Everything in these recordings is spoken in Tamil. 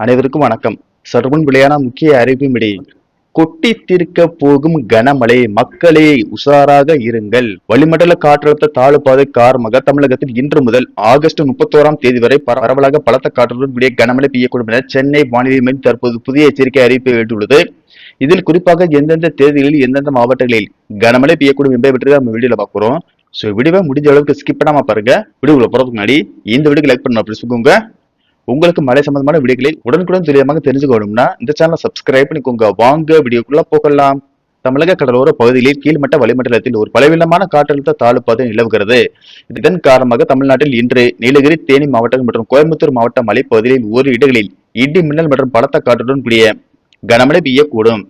அனைவருக்கும் வணக்கம். சற்றுமுன் வெளியான முக்கிய அறிவிப்பின்படி கொட்டி தீர்க்க போகும் கனமழை, மக்களே உஷாராக இருங்கள். வளிமண்டல காற்றழுத்த தாழ்வு பாதை காரணமாக தமிழகத்தில் இன்று முதல் ஆகஸ்ட் 31ஆம் தேதி வரை பரவலாக பலத்த காற்றுடன் கூடிய கனமழை பெய்யக்கூடும் என சென்னை வானிலை மையம் தற்போது புதிய எச்சரிக்கை அறிவிப்பை வெளியிட்டுள்ளது. இதில் குறிப்பாக எந்தெந்த தேதிகளில் எந்தெந்த மாவட்டங்களில் கனமழை பெய்யக்கூடும் என்பதை பற்றி நம்ம வீடியோல பார்க்கிறோம். ஸோ வீடியோவை முடிஞ்ச அளவுக்கு ஸ்கிப் பண்ணாம பாருங்க. வீடியோக்குள்ள போறதுக்கு முன்னாடி இந்த வீடியோக்கு லைக் பண்ணணும் அப்படி சொல்லுங்க. உங்களுக்கு மழை சம்பந்தமான வீடியோக்களை உடனுக்குடன் துல்லியமாக தெரிஞ்சுக்கணும்னா இந்த சேனலை சப்ஸ்கிரைப் பண்ணிக்கோங்க. வாங்க வீடியோக்குள்ள போகலாம். தமிழக கடலோர பகுதிகளில் கீழ்மட்ட வளிமண்டலத்தில் ஒரு பலவீனமான காற்றழுத்த தாழ்வு பாதை நிலவுகிறது. இதன் காரணமாக தமிழ்நாட்டில் இன்று நீலகிரி, தேனி மாவட்டங்கள் மற்றும் கோயம்புத்தூர் மாவட்ட மலைப்பகுதிகளில் ஒரு இடங்களில் இடி மின்னல் மற்றும் பலத்த காற்றுடன் கூடிய கனமழை பெய்யக்கூடும்.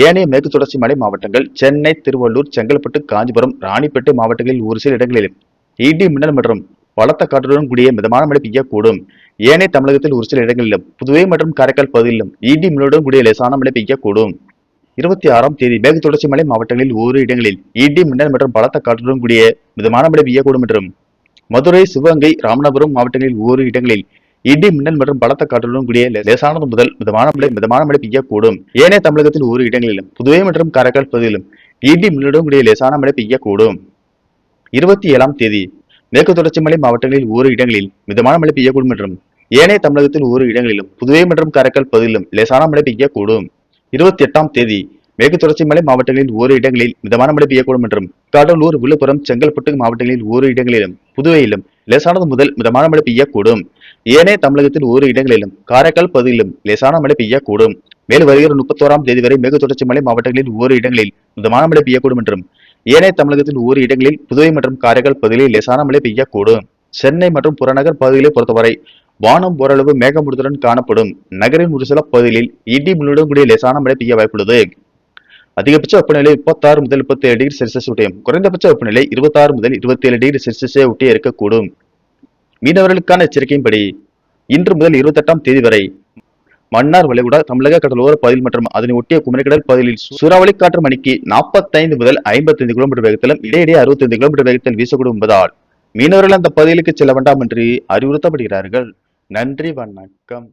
ஏனைய மேற்கு தொடர்ச்சி மலை மாவட்டங்கள் சென்னை, திருவள்ளூர், செங்கல்பட்டு, காஞ்சிபுரம், ராணிப்பேட்டை மாவட்டங்களில் ஒரு சில இடங்களிலும் இடி மின்னல் மற்றும் பலத்த காற்றுடன் கூடிய மிதமான மழை பெய்யக்கூடும். ஏனைய தமிழகத்தில் ஒரு சில இடங்களிலும் புதுவை மற்றும் காரைக்கால் பகுதியிலும் இடி மின்னலுடன் கூடிய லேசான மழை பெய்யக்கூடும். 26ஆம் தேதி மேற்கு தொடர்ச்சி மலை மாவட்டங்களில் ஒரு இடங்களில் இடி மின்னல் மற்றும் பலத்த காற்றுடன் கூடிய மிதமான மழை பெய்யக்கூடும் என்றும், மதுரை, சிவகங்கை, ராமநாதபுரம் மாவட்டங்களில் ஒரு இடங்களில் இடி மின்னல் மற்றும் பலத்த காற்றுடன் கூடிய லேசானது முதல் மிதமான மழை பெய்யக்கூடும். ஏனைய தமிழகத்தில் ஒரு இடங்களிலும் புதுவை மற்றும் காரைக்கால் பகுதியிலும் இடி மின்னலுடன் கூடிய லேசான மழை பெய்யக்கூடும். 27ஆம் தேதி மேற்கு தொடர்ச்சி மலை மாவட்டங்களில் ஒரு இடங்களில் மிதமான மழை பெய்யக்கூடும் என்றும், ஏனைய தமிழகத்தில் ஒரு இடங்களிலும் புதுவை மற்றும் காரைக்கால் பகுதியிலும் லேசான மழை பெய்யக்கூடும். 28ஆம் தேதி மேற்கு தொடர்ச்சி மலை மாவட்டங்களில் ஒரு இடங்களில் மிதமான மழை பெய்யக்கூடும் என்றும், கடலூர், விழுப்புரம், செங்கல்பட்டு மாவட்டங்களில் ஒரு இடங்களிலும் புதுவையிலும் லேசானது முதல் மிதமான மழை பெய்யக்கூடும். ஏனைய தமிழகத்தில் ஒரு இடங்களிலும் காரைக்கால் பகுதியிலும் லேசான மழை பெய்யக்கூடும். மேலும் வருகிற 31ஆம் தேதி வரை மேற்கு தொடர்ச்சி மலை மாவட்டங்களில் ஒரு இடங்களில் மிதமான மழை பெய்யக்கூடும் என்றும், ஏனைய தமிழகத்தில் ஒரு இடங்களில் புதுவை மற்றும் காரைக்கால் பகுதிகளில் லேசான மழை பெய்யக்கூடும். சென்னை மற்றும் புறநகர் பகுதிகளை பொறுத்தவரை வானம் ஓரளவு மேகமூட்டத்துடன் காணப்படும். நகரின் ஒரு சில பகுதிகளில் இடி மின்னலுடன் கூடிய லேசான மழை பெய்ய வாய்ப்புள்ளது. அதிகபட்ச வெப்பநிலை 36 முதல் 37 டிகிரி செல்சியஸ் ஒட்டியும், குறைந்தபட்ச வெப்பநிலை 26 முதல் 27 டிகிரி செல்சியஸை ஒட்டியே இருக்கக்கூடும். மீனவர்களுக்கான எச்சரிக்கையின்படி இன்று முதல் 28ஆம் தேதி வரை மன்னார் வளைகுடா, தமிழக கடலோர பகுதியில் மற்றும் அதனை ஒட்டிய குமரிக்கடல் பகுதியில் சூறாவளி காற்று மணிக்கு 45 முதல் 55 கிலோமீட்டர் வேகத்திலும் இடையிடையே 65 கிலோமீட்டர் வேகத்தில் வீசக்கூடும் என்பதால் மீனவர்கள் அந்த பகுதிகளுக்கு செல்ல வேண்டாம் என்று அறிவுறுத்தப்படுகிறார்கள். நன்றி, வணக்கம்.